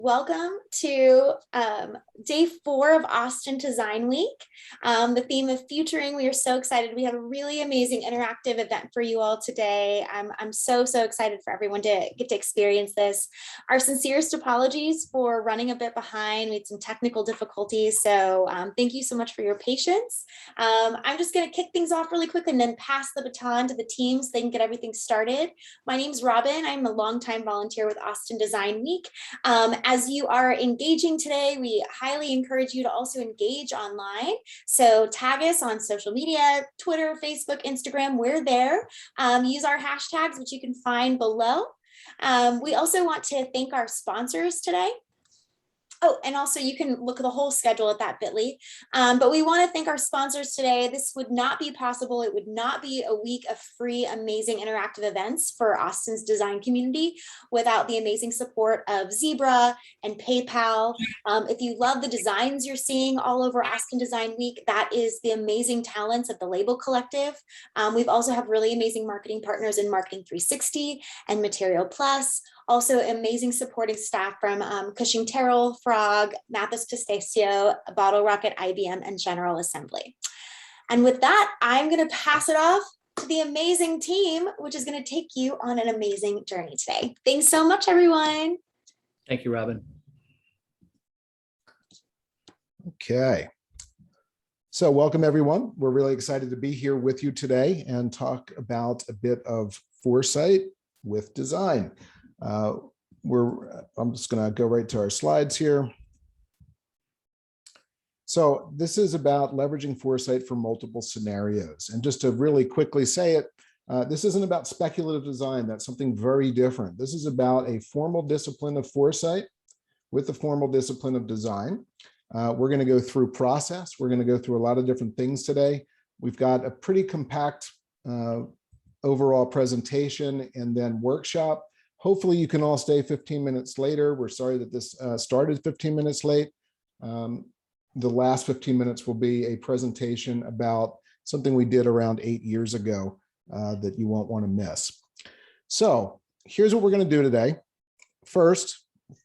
Welcome to day 4 of Austin Design Week. The theme of Futuring. We are so excited. We have a really amazing interactive event for you all today. I'm so excited for everyone to get to experience this. Our sincerest apologies for running a bit behind. We had some technical difficulties, so thank you so much for your patience. I'm just going to kick things off really quick and then pass the baton to the team so they can get everything started. My name's Robin. I'm a longtime volunteer with Austin Design Week. As you are engaging today, we highly encourage you to also engage online. So tag us on social media, Twitter, Facebook, Instagram, we're there. Use our hashtags, which you can find below. We also want to thank our sponsors today. Oh, and also you can look at the whole schedule at that bit.ly. But we want to thank our sponsors today. This would not be possible. It would not be a week of free, amazing interactive events for Austin's design community without the amazing support of Zebra and PayPal. If you love the designs you're seeing all over Austin Design Week, that is the amazing talents of the Label Collective. We've also have really amazing marketing partners in Marketing 360 and Material Plus. Also amazing supporting staff from Cushing Terrell, Frog, Mathis Pistachio, Bottle Rocket, IBM, and General Assembly. And with that, I'm going to pass it off to the amazing team, which is going to take you on an amazing journey today. Thanks so much, everyone. Thank you, Robin. Okay. So welcome, everyone. We're really excited to be here with you today and talk about a bit of foresight with design. I'm just going to go right to our slides here. So this is about leveraging foresight for multiple scenarios. And just to really quickly say it, this isn't about speculative design. That's something very different. This is about a formal discipline of foresight with the formal discipline of design. We're going to go through process. We're going to go through a lot of different things today. We've got a pretty compact overall presentation and then workshop. Hopefully you can all stay 15 minutes later. We're sorry that this started 15 minutes late. The last 15 minutes will be a presentation about something we did around 8 years ago that you won't want to miss. So here's what we're going to do today. First,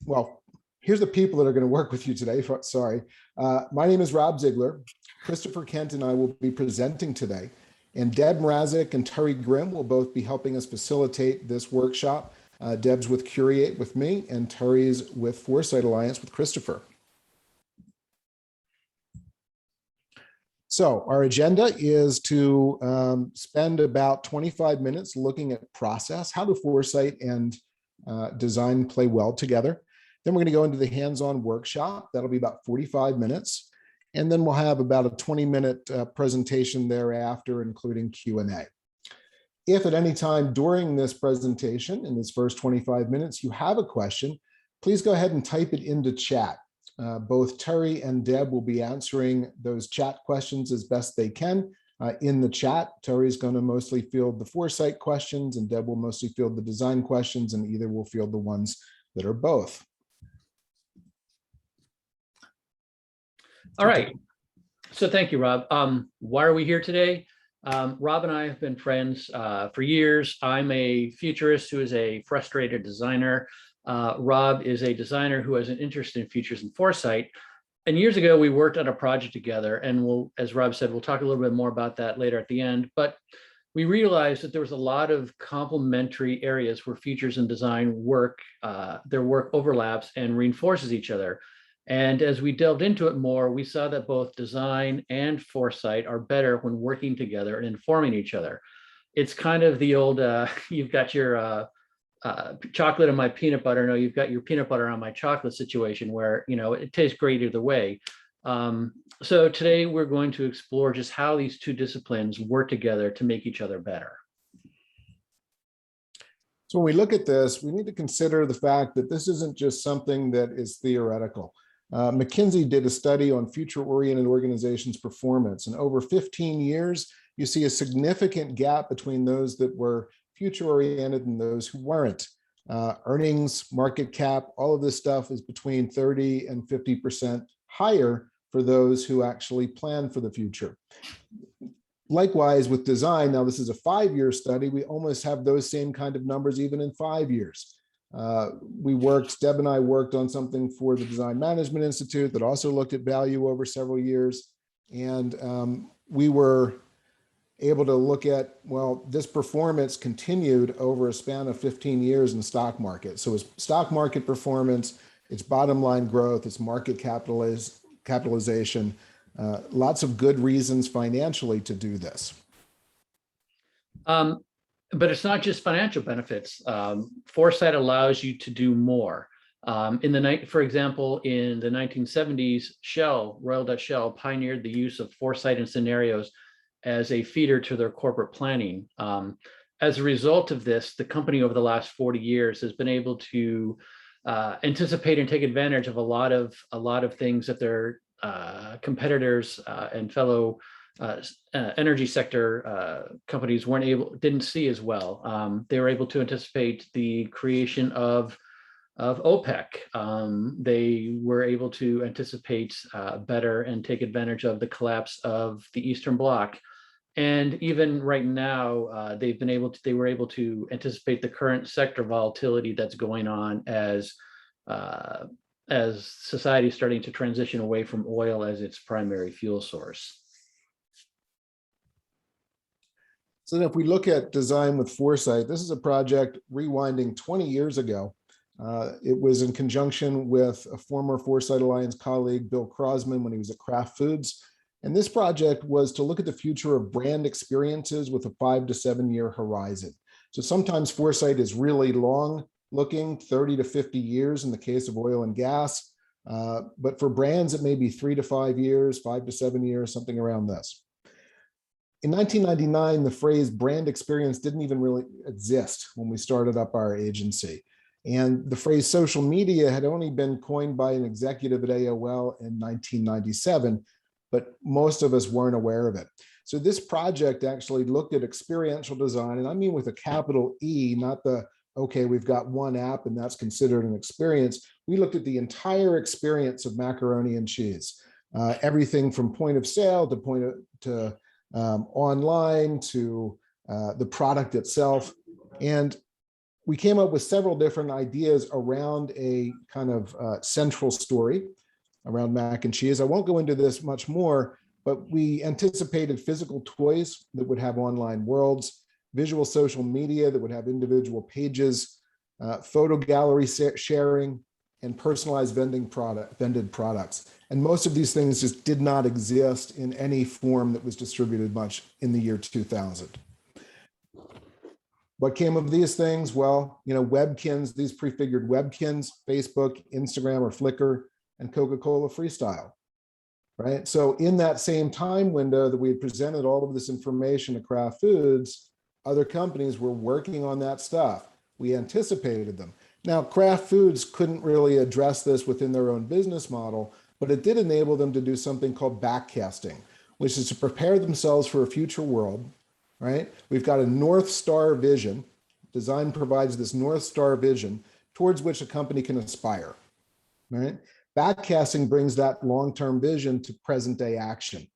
well, here's the people that are going to work with you today. Sorry. My name is Rob Ziegler. Christopher Kent and I will be presenting today. And Deb Mrazek and Terry Grimm will both be helping us facilitate this workshop. Deb's with Curiate with me, and Terry's with Foresight Alliance with Christopher. So our agenda is to spend about 25 minutes looking at process. How do foresight and design play well together? Then we're going to go into the hands-on workshop. That'll be about 45 minutes. And then we'll have about a 20-minute presentation thereafter, including Q&A. If at any time during this presentation, in this first 25 minutes, you have a question, please go ahead and type it into chat. Both Terry and Deb will be answering those chat questions as best they can in the chat. Terry's going to mostly field the foresight questions, and Deb will mostly field the design questions, and either will field the ones that are both. All right. So thank you, Rob. Why are we here today? Rob and I have been friends for years. I'm a futurist who is a frustrated designer. Rob is a designer who has an interest in futures and foresight. And years ago, we worked on a project together. And we'll, as Rob said, we'll talk a little bit more about that later at the end. But we realized that there was a lot of complementary areas where futures and design work, their work overlaps and reinforces each other. And as we delved into it more, we saw that both design and foresight are better when working together and informing each other. It's kind of the old, you've got your chocolate and my peanut butter. No, you've got your peanut butter on my chocolate situation where, you know, it tastes great either way. So today we're going to explore just how these two disciplines work together to make each other better. So when we look at this, we need to consider the fact that this isn't just something that is theoretical. McKinsey did a study on future-oriented organizations' performance, and over 15 years, you see a significant gap between those that were future-oriented and those who weren't. Earnings, market cap, all of this stuff is between 30 and 50% higher for those who actually plan for the future. Likewise with design, now this is a 5-year study, we almost have those same kind of numbers even in 5 years. Deb and I worked on something for the Design Management Institute that also looked at value over several years. And we were able to look at, well, this performance continued over a span of 15 years in the stock market. So it's stock market performance, its bottom line growth, its market capitalization, lots of good reasons financially to do this. But it's not just financial benefits. Foresight allows you to do more. For example, in the 1970s, Royal Dutch Shell pioneered the use of foresight and scenarios as a feeder to their corporate planning. As a result of this, the company over the last 40 years has been able to anticipate and take advantage of a lot of things that their competitors and fellow energy sector companies didn't see as well. They were able to anticipate the creation of OPEC. They were able to anticipate better and take advantage of the collapse of the Eastern Bloc. And even right now, they were able to anticipate the current sector volatility that's going on as society is starting to transition away from oil as its primary fuel source. So if we look at design with foresight, this is a project rewinding 20 years ago. It was in conjunction with a former Foresight Alliance colleague, Bill Crosman, when he was at Kraft Foods. And this project was to look at the future of brand experiences with a 5 to 7 year horizon. So sometimes foresight is really long looking, 30 to 50 years in the case of oil and gas. But for brands, it may be 3 to 5 years, 5 to 7 years, something around this. In 1999, the phrase brand experience didn't even really exist when we started up our agency. And the phrase social media had only been coined by an executive at AOL in 1997, but most of us weren't aware of it. So this project actually looked at experiential design, and I mean with a capital E, not the, okay, we've got one app and that's considered an experience. We looked at the entire experience of macaroni and cheese, everything from point of sale to online to the product itself. And we came up with several different ideas around a kind of central story around mac and cheese. I won't go into this much more, but we anticipated physical toys that would have online worlds, visual social media that would have individual pages, photo gallery sharing, and personalized vended products. And most of these things just did not exist in any form that was distributed much in the year 2000. What came of these things? Well, Webkins, these prefigured Webkins, Facebook, Instagram, or Flickr, and Coca-Cola Freestyle, right? So in that same time window that we had presented all of this information to Kraft Foods, other companies were working on that stuff. We anticipated them. Now, Kraft Foods couldn't really address this within their own business model, but it did enable them to do something called backcasting, which is to prepare themselves for a future world, right? We've got a North Star vision. Design provides this North Star vision towards which a company can aspire, right? Backcasting brings that long-term vision to present-day action.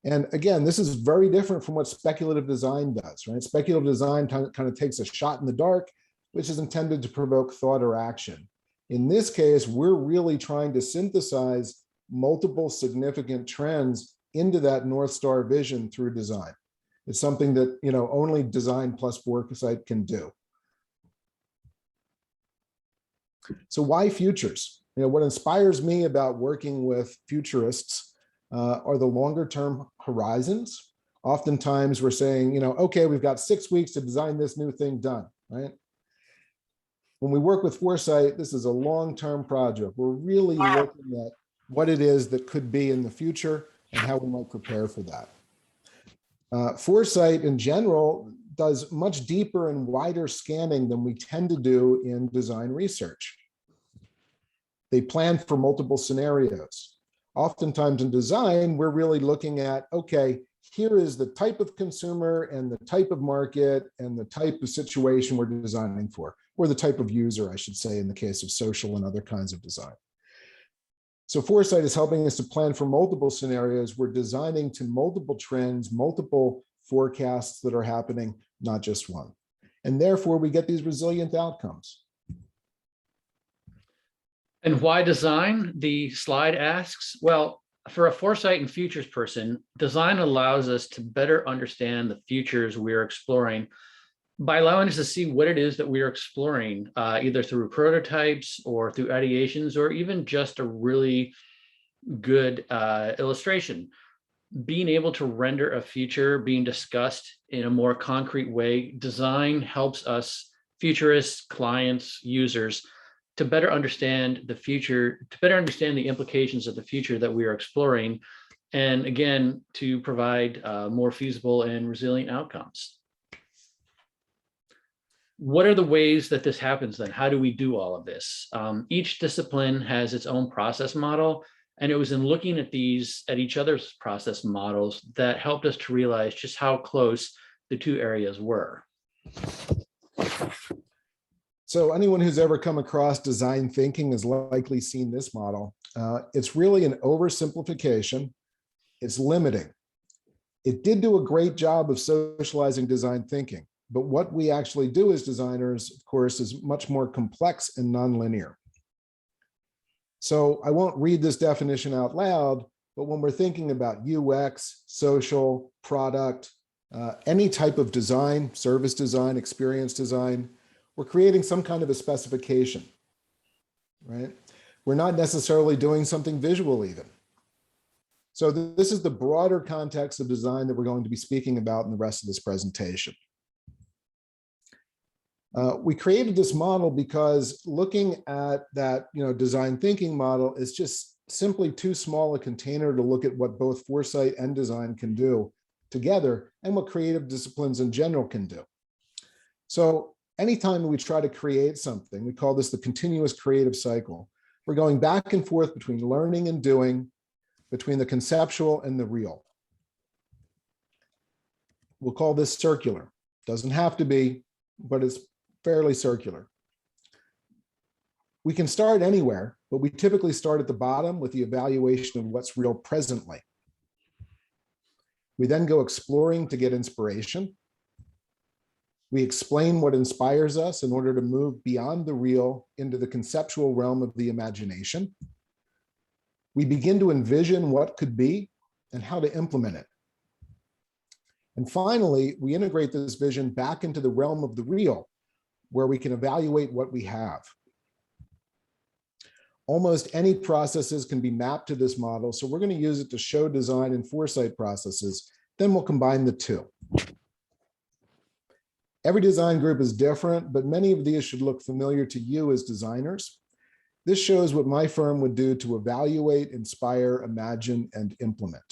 And again, this is very different from what speculative design does, right? Speculative design kind of takes a shot in the dark, which is intended to provoke thought or action. In this case, we're really trying to synthesize multiple significant trends into that North Star vision through design. It's something that only design plus foresight can do. So why futures? What inspires me about working with futurists are the longer term horizons. Oftentimes we're saying, okay, we've got 6 weeks to design this new thing done, right? When we work with foresight, this is a long-term project. We're really looking at what it is that could be in the future and how we might prepare for that. Foresight in general does much deeper and wider scanning than we tend to do in design research. They plan for multiple scenarios. Oftentimes in design, we're really looking at, okay, here is the type of consumer and the type of market and the type of situation we're designing for, or the type of user, I should say, in the case of social and other kinds of design. So foresight is helping us to plan for multiple scenarios. We're designing to multiple trends, multiple forecasts that are happening, not just one. And therefore we get these resilient outcomes. And why design? The slide asks. Well, for a foresight and futures person, design allows us to better understand the futures we're exploring by allowing us to see what it is that we are exploring, either through prototypes or through ideations, or even just a really good illustration. Being able to render a future being discussed in a more concrete way, design helps us, futurists, clients, users, to better understand the future, to better understand the implications of the future that we are exploring, and again, to provide more feasible and resilient outcomes. What are the ways that this happens then? How do we do all of this? Each discipline has its own process model, and it was in looking at each other's process models that helped us to realize just how close the two areas were. So anyone who's ever come across design thinking has likely seen this model. It's really an oversimplification. It's limiting. It did do a great job of socializing design thinking, but what we actually do as designers, of course, is much more complex and nonlinear. So I won't read this definition out loud, but when we're thinking about UX, social, product, any type of design, service design, experience design, we're creating some kind of a specification, right? We're not necessarily doing something visual even. So this is the broader context of design that we're going to be speaking about in the rest of this presentation. We created this model because looking at that, design thinking model is just simply too small a container to look at what both foresight and design can do together and what creative disciplines in general can do. So anytime we try to create something, we call this the continuous creative cycle. We're going back and forth between learning and doing, between the conceptual and the real. We'll call this circular. Doesn't have to be, but it's fairly circular. We can start anywhere, but we typically start at the bottom with the evaluation of what's real presently. We then go exploring to get inspiration. We explain what inspires us in order to move beyond the real into the conceptual realm of the imagination. We begin to envision what could be and how to implement it. And finally, we integrate this vision back into the realm of the real, where we can evaluate what we have. Almost any processes can be mapped to this model, so we're going to use it to show design and foresight processes. Then we'll combine the two. Every design group is different, but many of these should look familiar to you as designers. This shows what my firm would do to evaluate, inspire, imagine, and implement.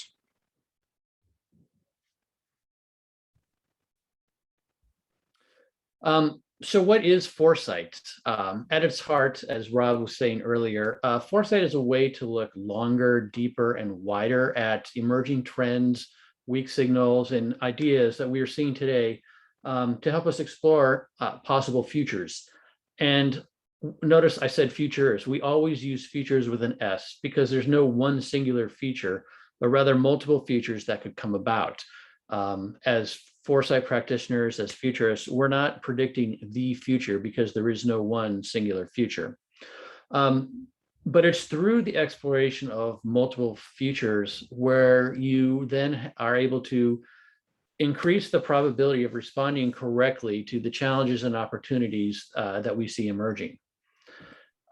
So what is foresight? At its heart, as Rob was saying earlier, foresight is a way to look longer, deeper, and wider at emerging trends, weak signals, and ideas that we are seeing today to help us explore possible futures. And notice I said futures. We always use futures with an S because there's no one singular feature, but rather multiple features that could come about. As foresight practitioners, as futurists, we're not predicting the future because there is no one singular future. But it's through the exploration of multiple futures where you then are able to increase the probability of responding correctly to the challenges and opportunities that we see emerging.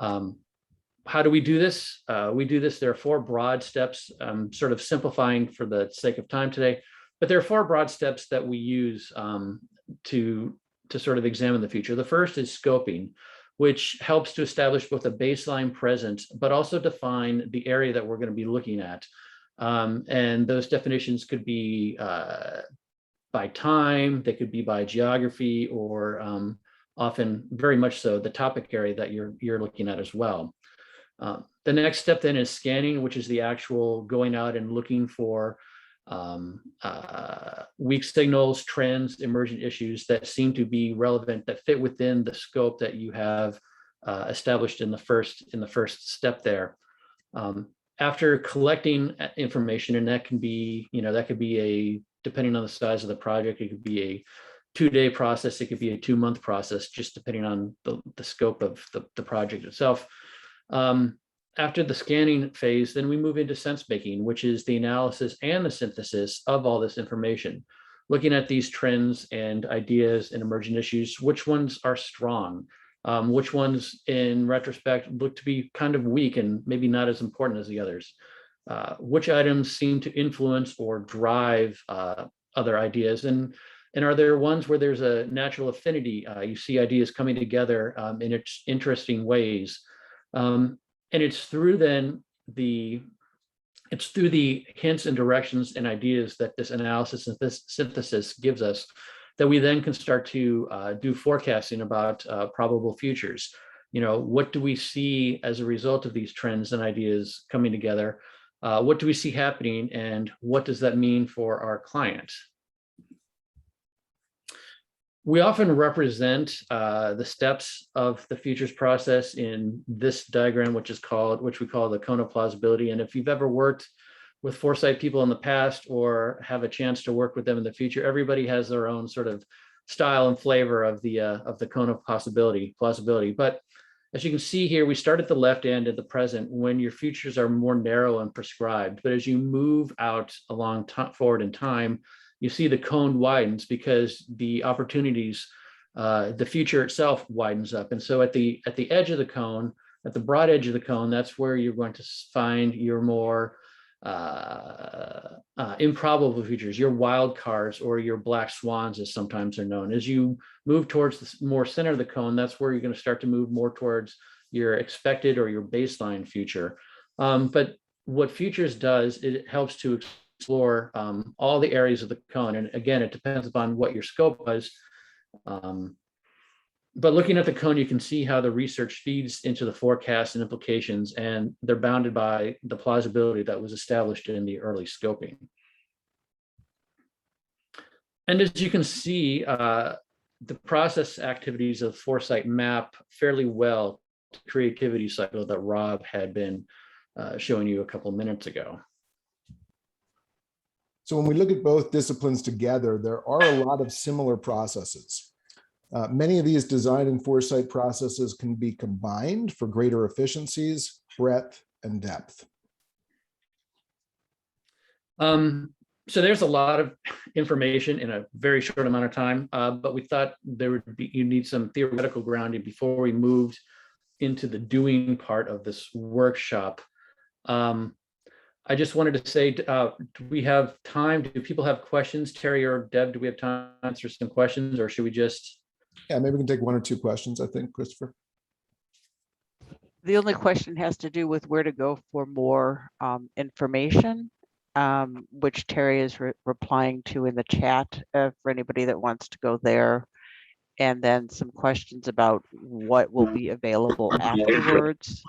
How do we do this? We do this, there are 4 broad steps, sort of simplifying for the sake of time today. But there are 4 broad steps that we use to sort of examine the future. The first is scoping, which helps to establish both a baseline present, but also define the area that we're going to be looking at. And those definitions could be by time, they could be by geography, or often very much so the topic area that you're looking at as well. The next step then is scanning, which is the actual going out and looking for weak signals, trends, emergent issues that seem to be relevant, that fit within the scope that you have established in the first step there. After collecting information, and that can be, that could be depending on the size of the project, it could be a 2-day process, it could be a 2-month process, just depending on the scope of the project itself. After the scanning phase, then we move into sense making, which is the analysis and the synthesis of all this information, looking at these trends and ideas and emerging issues. Which ones are strong? Which ones in retrospect look to be kind of weak and maybe not as important as the others? Which items seem to influence or drive other ideas? And are there ones where there's a natural affinity? You see ideas coming together in interesting ways. And it's through the hints and directions and ideas that this analysis and this synthesis gives us that we then can start to do forecasting about probable futures. What do we see as a result of these trends and ideas coming together? What do we see happening, and what does that mean for our client? We often represent the steps of the futures process in this diagram, which we call the cone of plausibility. And if you've ever worked with foresight people in the past or have a chance to work with them in the future, everybody has their own sort of style and flavor of the cone of plausibility. But as you can see here, we start at the left end at the present when your futures are more narrow and prescribed. But as you move out along forward in time, you see the cone widens because the opportunities, the future itself widens up. And so at the edge of the cone, at the broad edge of the cone, that's where you're going to find your more improbable futures, your wild cards, or your black swans, as sometimes they're known. As you move towards the more center of the cone, that's where you're going to start to move more towards your expected or your baseline future. But what futures does, it helps to explore all the areas of the cone. And again, it depends upon what your scope was. But looking at the cone, you can see how the research feeds into the forecasts and implications, and they're bounded by the plausibility that was established in the early scoping. And as you can see, the process activities of foresight map fairly well to the creativity cycle that Rob had been showing you a couple of minutes ago. So when we look at both disciplines together, there are a lot of similar processes. Many of these design and foresight processes can be combined for greater efficiencies, breadth, and depth. So there's a lot of information in a very short amount of time, but we thought you need some theoretical grounding before we moved into the doing part of this workshop. I just wanted to say, do we have time? Do people have questions? Terry or Deb, do we have time to answer some questions, or should we just? Yeah, maybe we can take one or two questions, I think, Christopher. The only question has to do with where to go for more information, which Terry is replying to in the chat for anybody that wants to go there. And then some questions about what will be available afterwards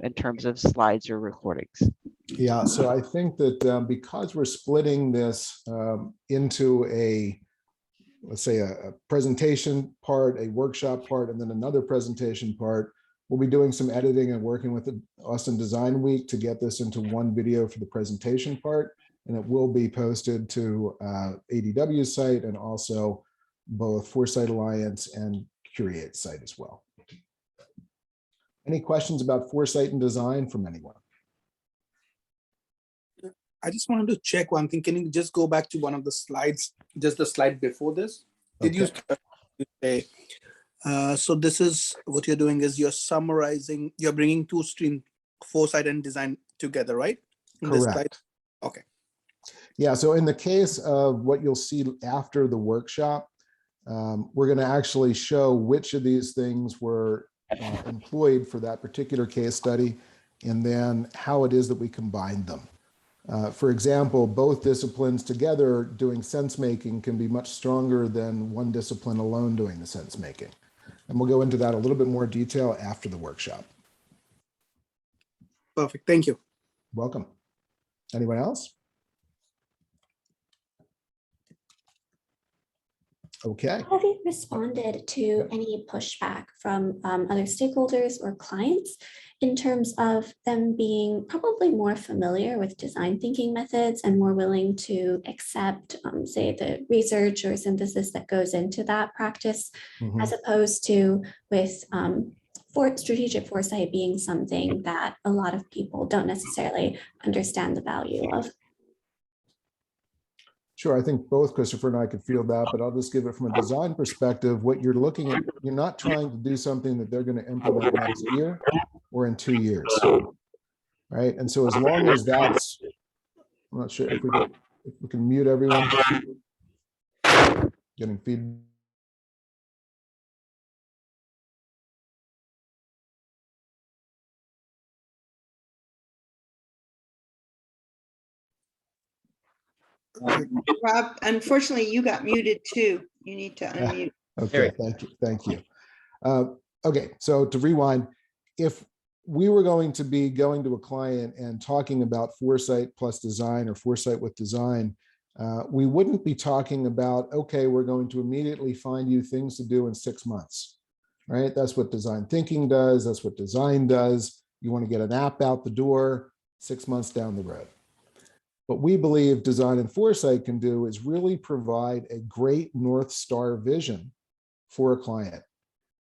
in terms of slides or recordings. Yeah, so I think that because we're splitting this into let's say a presentation part, a workshop part, and then another presentation part, we'll be doing some editing and working with the Austin Design Week to get this into one video for the presentation part. And it will be posted to ADW's site and also both Foresight Alliance and Curate's site as well. Any questions about foresight and design from anyone? I just wanted to check one thing. Can you just go back to one of the slides, just the slide before this? Did you say, so this is what you're doing is you're summarizing, you're bringing two streams, foresight and design together, right? In this slide? Okay. Yeah, so in the case of what you'll see after the workshop, we're going to actually show which of these things were employed for that particular case study, and then how it is that we combine them. For example, both disciplines together doing sense making can be much stronger than one discipline alone doing the sense making. And we'll go into that a little bit more detail after the workshop. Perfect. Thank you. Welcome. Anyone else? Okay. Have you responded to any pushback from other stakeholders or clients in terms of them being probably more familiar with design thinking methods and more willing to accept, say, the research or synthesis that goes into that practice, as opposed to with for strategic foresight being something that a lot of people don't necessarily understand the value of. Sure, I think both Christopher and I could feel that, but I'll just give it from a design perspective. What you're looking at, you're not trying to do something that they're going to implement next year or in 2 years, right? And so as long as that's, I'm not sure if we can mute everyone. Getting feedback. Rob, unfortunately, you got muted too. You need to unmute. Okay, thank you. Okay, so to rewind, if we were going to be going to a client and talking about foresight plus design or foresight with design, we wouldn't be talking about, okay, we're going to immediately find you things to do in 6 months, right? That's what design thinking does. That's what design does. You want to get an app out the door 6 months down the road. What we believe design and foresight can do is really provide a great North Star vision for a client.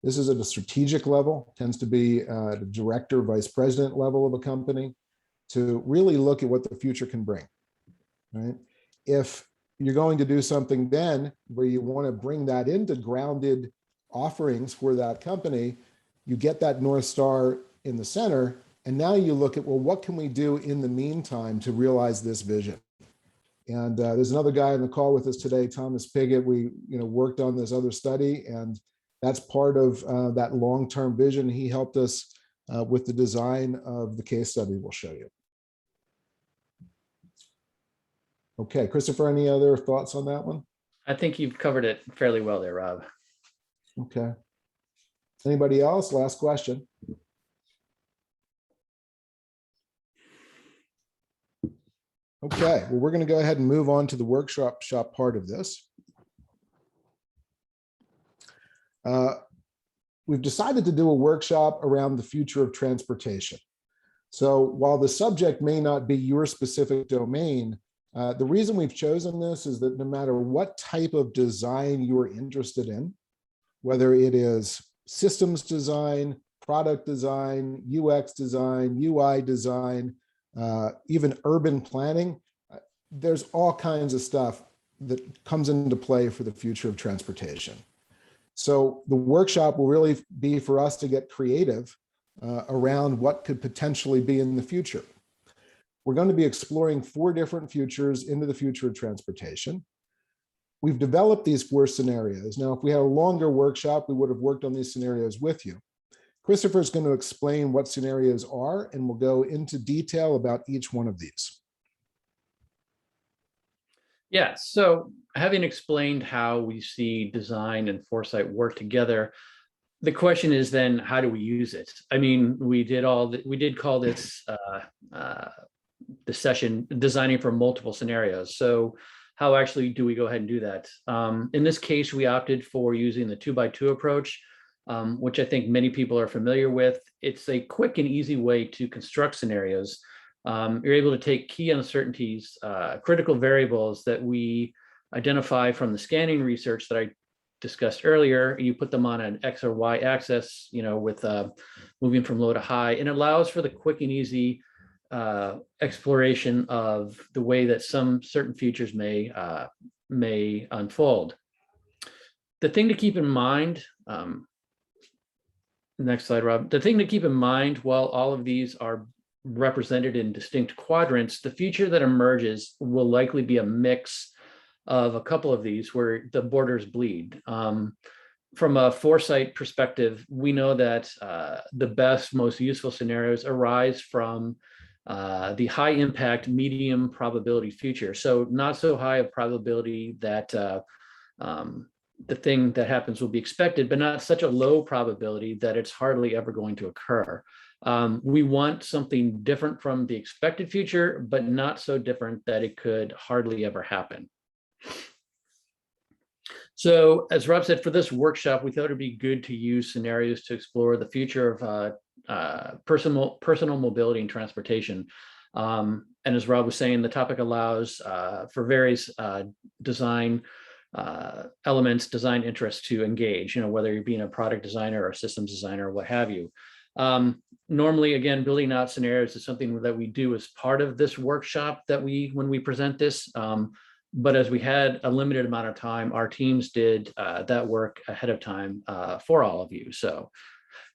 This is at a strategic level, tends to be the director, vice president level of a company, to really look at what the future can bring, right? If you're going to do something then where you want to bring that into grounded offerings for that company, you get that North Star in the center. And now you look at, well, what can we do in the meantime to realize this vision? And there's another guy on the call with us today, Thomas Piggott. We worked on this other study, and that's part of that long-term vision. He helped us with the design of the case study we'll show you. Okay, Christopher, any other thoughts on that one? I think you've covered it fairly well there, Rob. Okay. Anybody else? Last question. Okay, well, we're going to go ahead and move on to the workshop part of this. We've decided to do a workshop around the future of transportation. So while the subject may not be your specific domain, the reason we've chosen this is that no matter what type of design you're interested in, whether it is systems design, product design, UX design, UI design, even urban planning, there's all kinds of stuff that comes into play for the future of transportation. So the workshop will really be for us to get creative around what could potentially be in the future. We're going to be exploring 4 different futures into the future of transportation. We've developed these 4 scenarios. Now, if we had a longer workshop, we would have worked on these scenarios with you. Christopher is going to explain what scenarios are, and we'll go into detail about each one of these. Yeah, so having explained how we see design and foresight work together, the question is then, how do we use it? I mean, we did call this the session designing for multiple scenarios. So how actually do we go ahead and do that? In this case, we opted for using the 2x2 approach, which I think many people are familiar with. It's a quick and easy way to construct scenarios. You're able to take key uncertainties, critical variables that we identify from the scanning research that I discussed earlier. You put them on an X or Y axis, with moving from low to high, and it allows for the quick and easy exploration of the way that some certain features may unfold. The thing to keep in mind, next slide, Rob. The thing to keep in mind while all of these are represented in distinct quadrants, the feature that emerges will likely be a mix of a couple of these where the borders bleed. From a foresight perspective, we know that the best, most useful scenarios arise from the high impact, medium probability feature. So not so high of probability that the thing that happens will be expected, but not such a low probability that it's hardly ever going to occur. We want something different from the expected future, but not so different that it could hardly ever happen. So as Rob said, for this workshop, we thought it'd be good to use scenarios to explore the future of personal mobility and transportation. And as Rob was saying, the topic allows for various design elements, design interests to engage, whether you're being a product designer or a systems designer or what have you. Normally, again, building out scenarios is something that we do as part of this workshop when we present this. But as we had a limited amount of time, our teams did that work ahead of time for all of you. So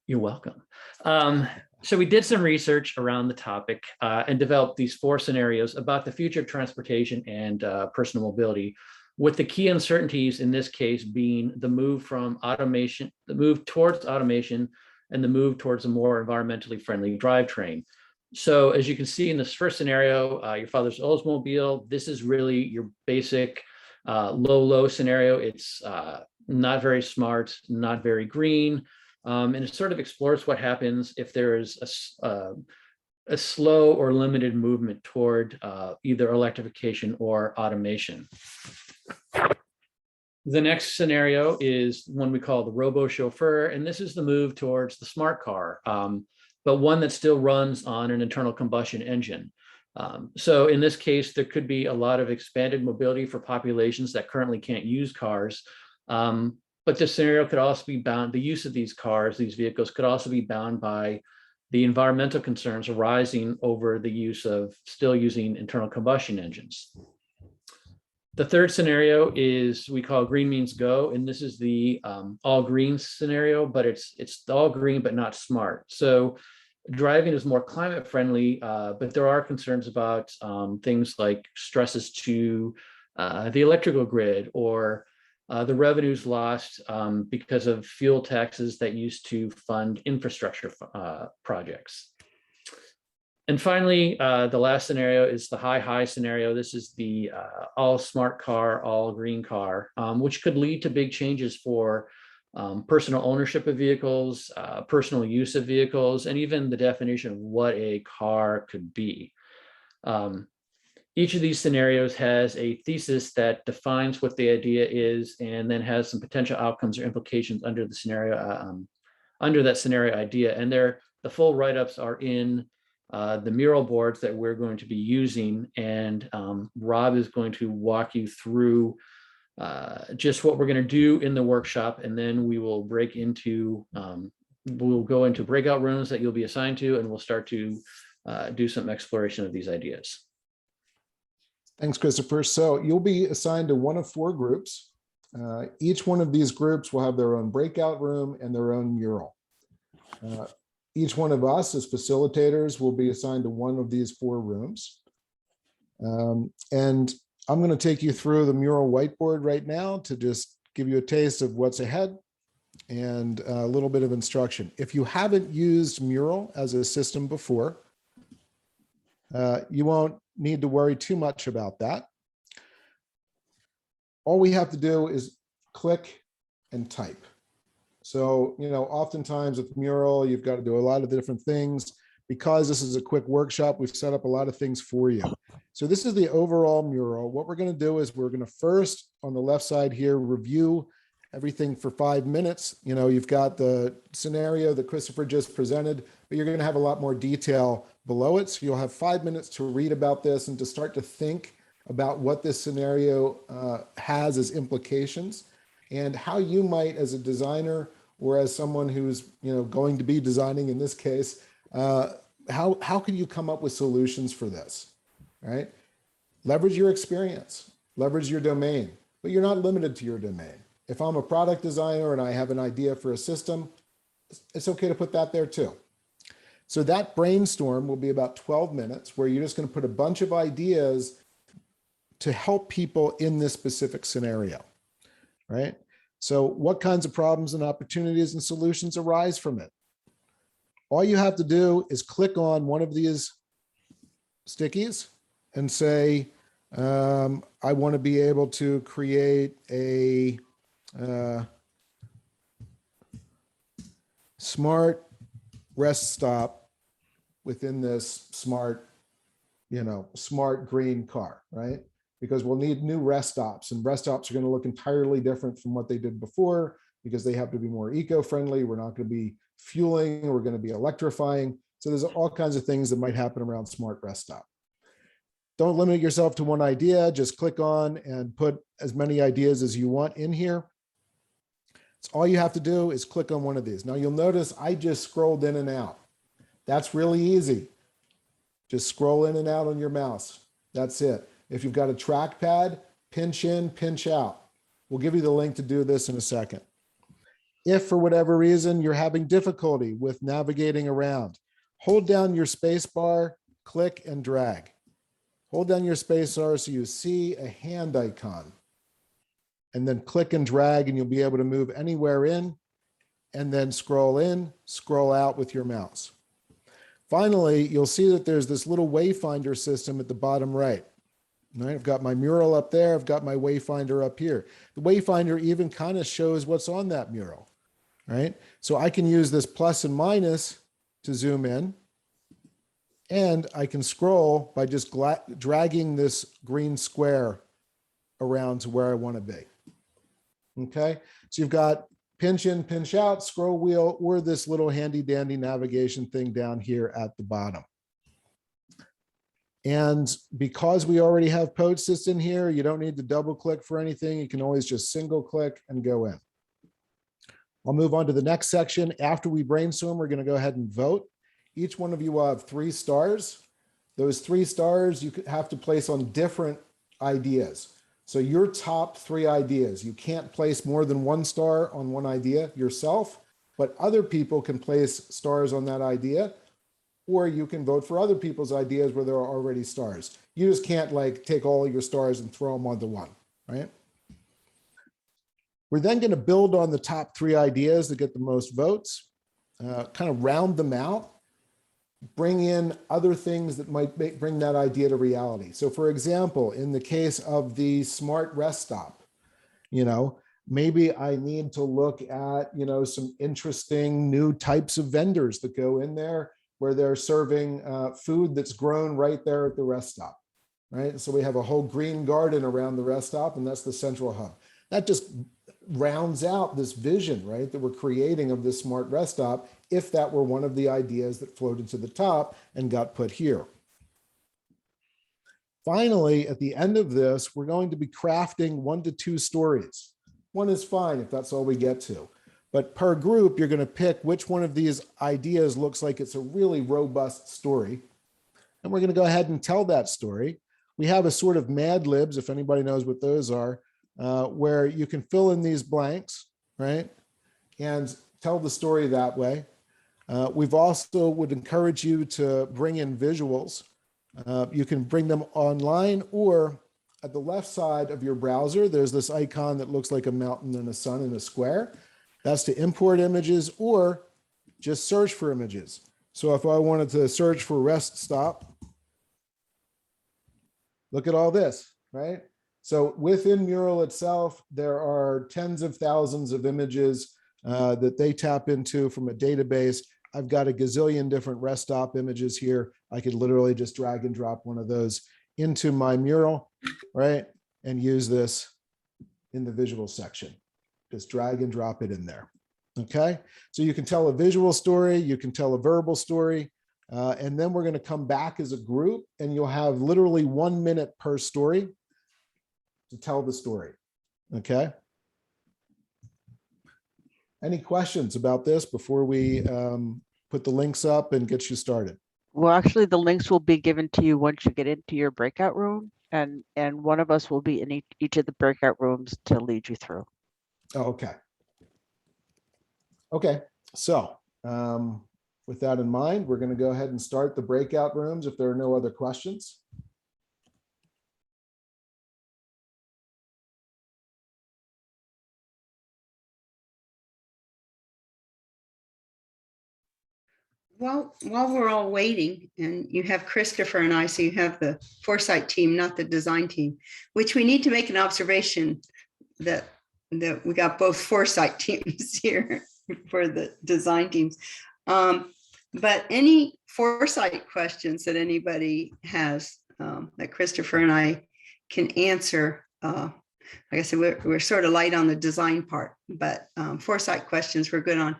you're welcome. So we did some research around the topic and developed these 4 scenarios about the future of transportation and personal mobility, with the key uncertainties in this case being the move from automation, the move towards automation, and the move towards a more environmentally friendly drivetrain. So as you can see in this first scenario, your father's Oldsmobile, this is really your basic low scenario. It's not very smart, not very green, and it sort of explores what happens if there is a slow or limited movement toward either electrification or automation. The next scenario is one we call the robo chauffeur, and this is the move towards the smart car, but one that still runs on an internal combustion engine. So in this case, there could be a lot of expanded mobility for populations that currently can't use cars. But this scenario could also be bound, the use of these cars, these vehicles could also be bound by the environmental concerns arising over the use of still using internal combustion engines. The third scenario is we call green means go, and this is the all green scenario, but it's all green but not smart. So driving is more climate friendly, but there are concerns about things like stresses to the electrical grid or the revenues lost because of fuel taxes that used to fund infrastructure projects. And finally, the last scenario is the high scenario. This is the all smart car, all green car, which could lead to big changes for personal ownership of vehicles, personal use of vehicles, and even the definition of what a car could be. Each of these scenarios has a thesis that defines what the idea is and then has some potential outcomes or implications under the scenario, under that scenario idea. And the full write-ups are in the Mural boards that we're going to be using, and Rob is going to walk you through just what we're going to do in the workshop, and then we will break into we'll go into breakout rooms that you'll be assigned to, and we'll start to do some exploration of these ideas. Thanks, Christopher. So you'll be assigned to one of 4 groups. Each one of these groups will have their own breakout room and their own mural. Each one of us as facilitators will be assigned to one of these 4 rooms. And I'm going to take you through the mural whiteboard right now to just give you a taste of what's ahead and a little bit of instruction. If you haven't used Mural as a system before, you won't need to worry too much about that. All we have to do is click and type. So, oftentimes with Mural, you've got to do a lot of different things. Because this is a quick workshop, we've set up a lot of things for you. So this is the overall Mural. What we're going to do is we're going to first, on the left side here, review everything for 5 minutes. You've got the scenario that Christopher just presented, but you're going to have a lot more detail below it. So you'll have 5 minutes to read about this and to start to think about what this scenario has as implications and how you might, as a designer or as someone who's going to be designing in this case, how can you come up with solutions for this, right? Leverage your experience, leverage your domain, but you're not limited to your domain. If I'm a product designer and I have an idea for a system, it's okay to put that there too. So that brainstorm will be about 12 minutes where you're just going to put a bunch of ideas to help people in this specific scenario, right? So what kinds of problems and opportunities and solutions arise from it? All you have to do is click on one of these stickies and say, I want to be able to create a smart rest stop within this smart, smart green car, right? Because we'll need new rest stops, and rest stops are going to look entirely different from what they did before because they have to be more eco-friendly. We're not going to be fueling, we're going to be electrifying. So there's all kinds of things that might happen around smart rest stop. Don't limit yourself to one idea. Just click on and put as many ideas as you want in here. So all you have to do is click on one of these. Now you'll notice I just scrolled in and out. That's really easy. Just scroll in and out on your mouse. That's it. If you've got a trackpad, pinch in, pinch out. We'll give you the link to do this in a second. If for whatever reason you're having difficulty with navigating around, hold down your space bar, click and drag. Hold down your space bar so you see a hand icon. And then click and drag and you'll be able to move anywhere in and then scroll in, scroll out with your mouse. Finally, you'll see that there's this little wayfinder system at the bottom right. All right, I've got my mural up there. I've got my wayfinder up here. The wayfinder even kind of shows what's on that mural, right? So I can use this plus and minus to zoom in, and I can scroll by just dragging this green square around to where I want to be. Okay, so you've got pinch in, pinch out, scroll wheel, or this little handy dandy navigation thing down here at the bottom. And because we already have PostSys in here, you don't need to double click for anything. You can always just single click and go in. I'll move on to the next section. After we brainstorm, we're going to go ahead and vote. Each one of you will have 3 stars. Those 3 stars you have to place on different ideas. So your top 3 ideas, you can't place more than 1 star on one idea yourself, but other people can place stars on that idea, or you can vote for other people's ideas where there are already stars. You just can't like take all of your stars and throw them onto one, right? We're then going to build on the top 3 ideas that get the most votes, kind of round them out, bring in other things that might bring that idea to reality. So for example, in the case of the smart rest stop, maybe I need to look at, some interesting new types of vendors that go in there where they're serving food that's grown right there at the rest stop, right? So we have a whole green garden around the rest stop, and that's the central hub. That just rounds out this vision, right, that we're creating of this smart rest stop, if that were one of the ideas that floated to the top and got put here. Finally, at the end of this, we're going to be crafting 1 to 2 stories. 1 is fine if that's all we get to. But per group, you're going to pick which one of these ideas looks like it's a really robust story. And we're going to go ahead and tell that story. We have a sort of Mad Libs, if anybody knows what those are, where you can fill in these blanks, right? And tell the story that way. We've also would encourage you to bring in visuals. You can bring them online, or at the left side of your browser, there's this icon that looks like a mountain and a sun and a square. That's to import images or just search for images. So if I wanted to search for rest stop, look at all this, right? So within Mural itself, there are tens of thousands of images that they tap into from a database. I've got a gazillion different rest stop images here. I could literally just drag and drop one of those into my Mural, right? And use this in the visual section. Just drag and drop it in there. Okay, so you can tell a visual story, you can tell a verbal story, and then we're going to come back as a group, and you'll have literally 1 minute per story to tell the story. Okay. Any questions about this before we put the links up and get you started? Well, actually, the links will be given to you once you get into your breakout room, and one of us will be in each of the breakout rooms to lead you through. Oh, okay. Okay, so with that in mind, we're going to go ahead and start the breakout rooms if there are no other questions. While we're all waiting, and you have Christopher and I, so you have the Foresight team, not the design team, which we need to make an observation that we got both Foresight teams here for the design teams. But any Foresight questions that anybody has that Christopher and I can answer, like I said, we're sort of light on the design part, but Foresight questions we're good on.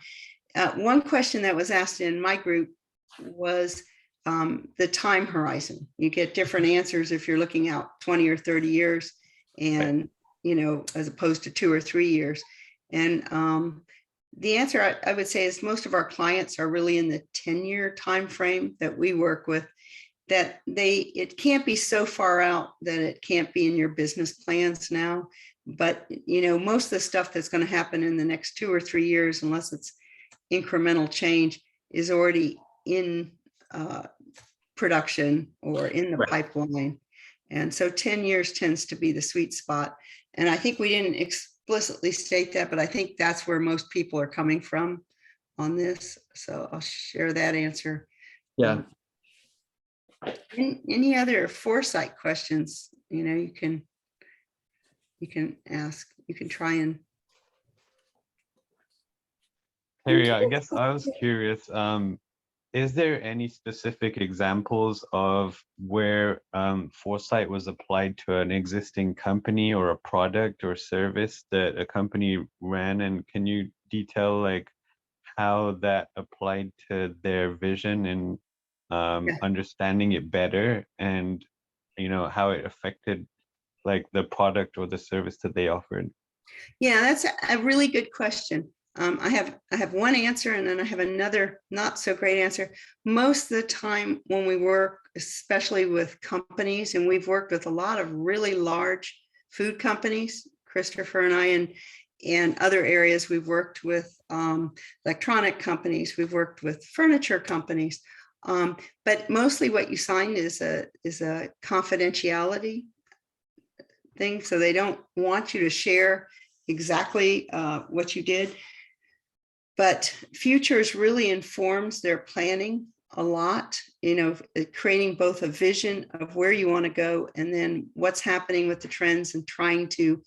One question that was asked in my group was, the time horizon. You get different answers if you're looking out 20 or 30 years and, as opposed to 2 or 3 years. And the answer I would say is most of our clients are really in the 10-year time frame that we work with, that it can't be so far out that it can't be in your business plans now. But, most of the stuff that's going to happen in the next 2 or 3 years, unless it's incremental change, is already in production or in the pipeline. And so 10 years tends to be the sweet spot. And I think we didn't explicitly state that, but I think that's where most people are coming from on this. So I'll share that answer. Yeah. Any other foresight questions, you can ask, you can try and. Harry, I guess I was curious, is there any specific examples of where foresight was applied to an existing company or a product or service that a company ran? And can you detail like how that applied to their vision and understanding it better, and how it affected like the product or the service that they offered? Yeah, that's a really good question. I have one answer, and then I have another not so great answer. Most of the time when we work, especially with companies, and we've worked with a lot of really large food companies, Christopher and I, and other areas, we've worked with electronic companies, we've worked with furniture companies, but mostly what you sign is a confidentiality thing, so they don't want you to share exactly what you did. But futures really informs their planning a lot, creating both a vision of where you want to go and then what's happening with the trends and trying to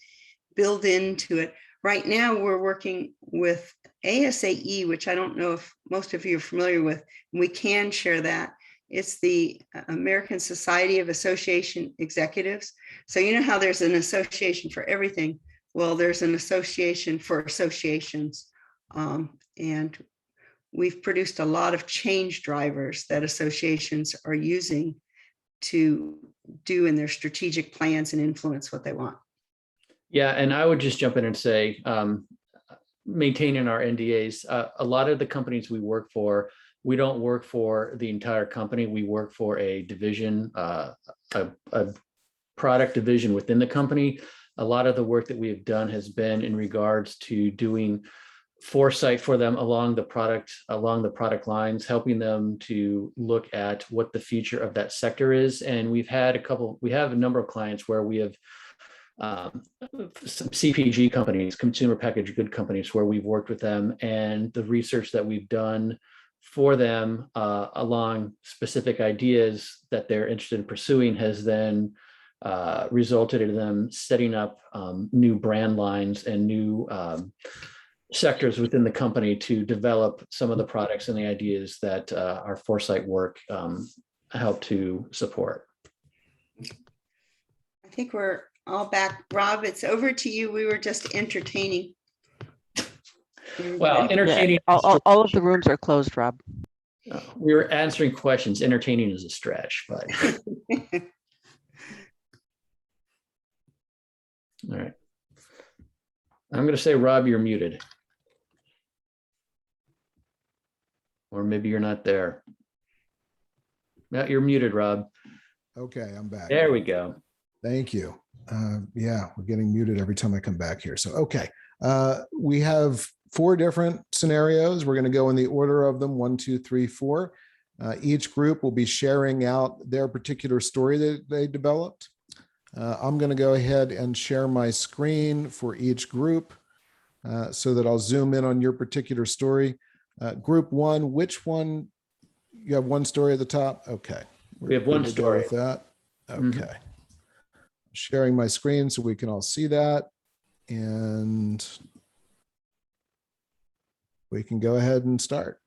build into it. Right now, we're working with ASAE, which I don't know if most of you are familiar with. We can share that. It's the American Society of Association Executives. So you know how there's an association for everything? Well, there's an association for associations. And we've produced a lot of change drivers that associations are using to do in their strategic plans and influence what they want. Yeah, and I would just jump in and say, maintaining our NDAs, a lot of the companies we work for, we don't work for the entire company. We work for a division, a product division within the company. A lot of the work that we have done has been in regards to doing foresight for them along the product lines, helping them to look at what the future of that sector is. And we have a number of clients where we have some CPG companies, consumer packaged good companies, where we've worked with them, and the research that we've done for them along specific ideas that they're interested in pursuing has then resulted in them setting up new brand lines and new sectors within the company to develop some of the products and the ideas that our foresight work help to support. I think we're all back. Rob, it's over to you. We were just entertaining. Well, entertaining. Yeah, all of the rooms are closed, Rob. We were answering questions. Entertaining is a stretch, but. All right. I'm going to say, Rob, you're muted. Or maybe you're not there. No, you're muted, Rob. Okay, I'm back. There we go. Thank you. Yeah, we're getting muted every time I come back here. So, okay. We have 4 different scenarios. We're going to go in the order of them, 1, 2, 3, 4. Each group will be sharing out their particular story that they developed. I'm going to go ahead and share my screen for each group so that I'll zoom in on your particular story. Group 1, which one? You have one story at the top? Okay. We have one story with that. Okay. Sharing my screen so we can all see that. And we can go ahead and start.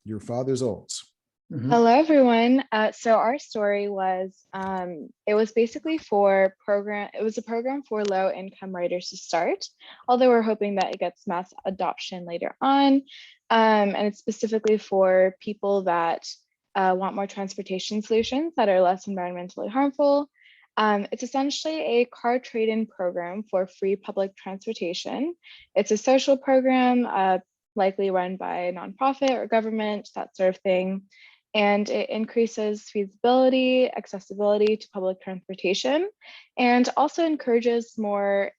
Your father's olds. Mhm. Hello, everyone. So our story was, it was basically it was a program for low income writers to start, although we're hoping that it gets mass adoption later on. And it's specifically for people that want more transportation solutions that are less environmentally harmful. It's essentially a car trade-in program for free public transportation. It's a social program, likely run by a nonprofit or government, that sort of thing. And it increases feasibility, accessibility to public transportation, and also encourages more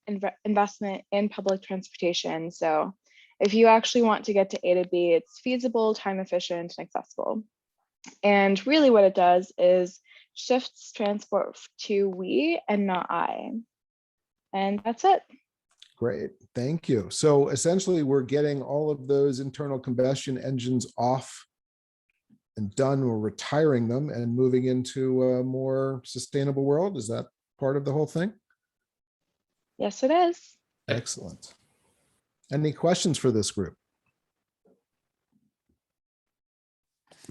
investment in public transportation. So if you actually want to get to A to B, it's feasible, time efficient, and accessible. And really what it does is shifts transport to we and not I. And that's it. Great, thank you. So essentially, we're getting all of those internal combustion engines off and done. We're retiring them and moving into a more sustainable world. Is that part of the whole thing? Yes, it is. Excellent. Any questions for this group?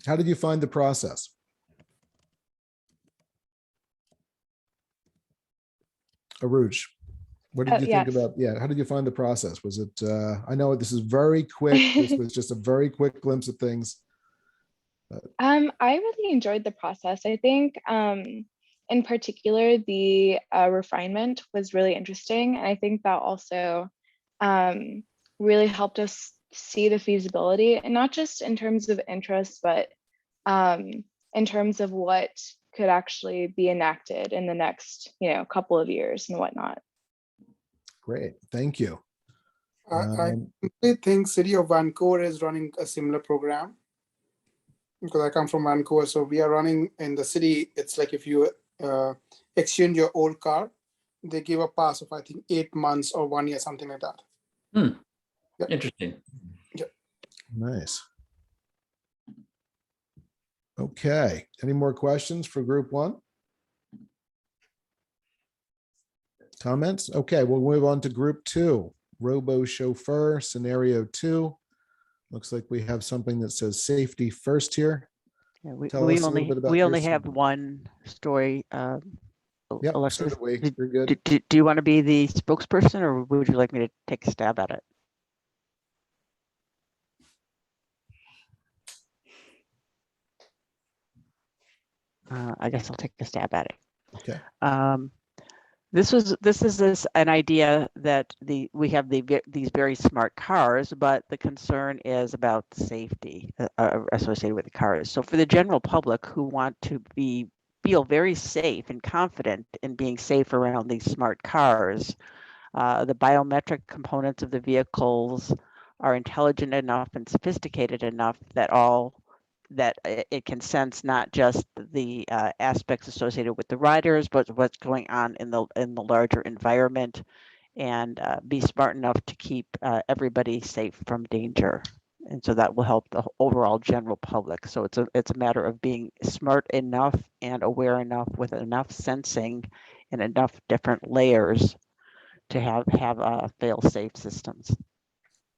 How did you find the process? Aruj, what did you think Yes. about, how did you find the process? Was it, I know this is very quick. This was just a very quick glimpse of things. I really enjoyed the process. I think in particular, the refinement was really interesting. And I think that also really helped us see the feasibility, and not just in terms of interest, but in terms of what could actually be enacted in the next, couple of years and whatnot. Great, thank you. I think City of Vancouver is running a similar program, because I come from Vancouver. So we are running in the city. It's like if you exchange your old car, they give a pass of, I think, 8 months or 1 year, something like that. Yeah. Interesting. Yeah. Nice. Okay, any more questions for group one? Comments? Okay, we'll move on to group two, robo chauffeur, scenario 2. Looks like we have something that says safety first here. Yeah, Tell us a little bit about we your only have story. one story. Yep, so Alexis, do we. You're good. do you want to be the spokesperson, or would you like me to take a stab at it? I guess I'll take a stab at it. Okay. This is an idea that we have these very smart cars, but the concern is about safety associated with the cars. So for the general public who want to feel very safe and confident in being safe around these smart cars, the biometric components of the vehicles are intelligent enough and sophisticated enough that it can sense not just the aspects associated with the riders, but what's going on in the larger environment, and be smart enough to keep everybody safe from danger. And so that will help the overall general public. So it's a matter of being smart enough and aware enough with enough sensing and enough different layers to have fail-safe systems.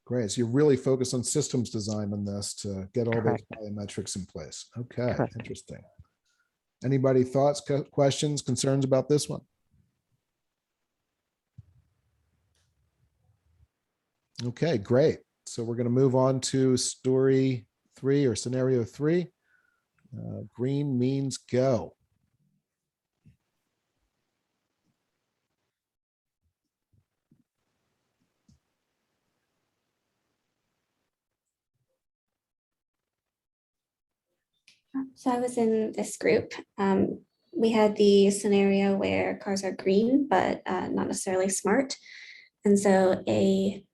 Great. So you're really focused on systems design on this to get all Correct. those biometrics in place. Okay, Correct. interesting. Anybody thoughts, questions, concerns about this one? Okay, great. So we're going to move on to story 3 or scenario 3. Green means go. So I was in this group. We had the scenario where cars are green, but not necessarily smart. And so a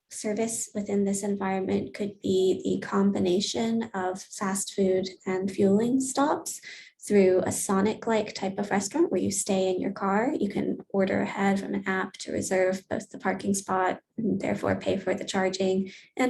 service within this environment could be the combination of fast food and fueling stops through a Sonic-like type of restaurant where you stay in your car. You can order ahead from an app to reserve both the parking spot and therefore pay for the charging and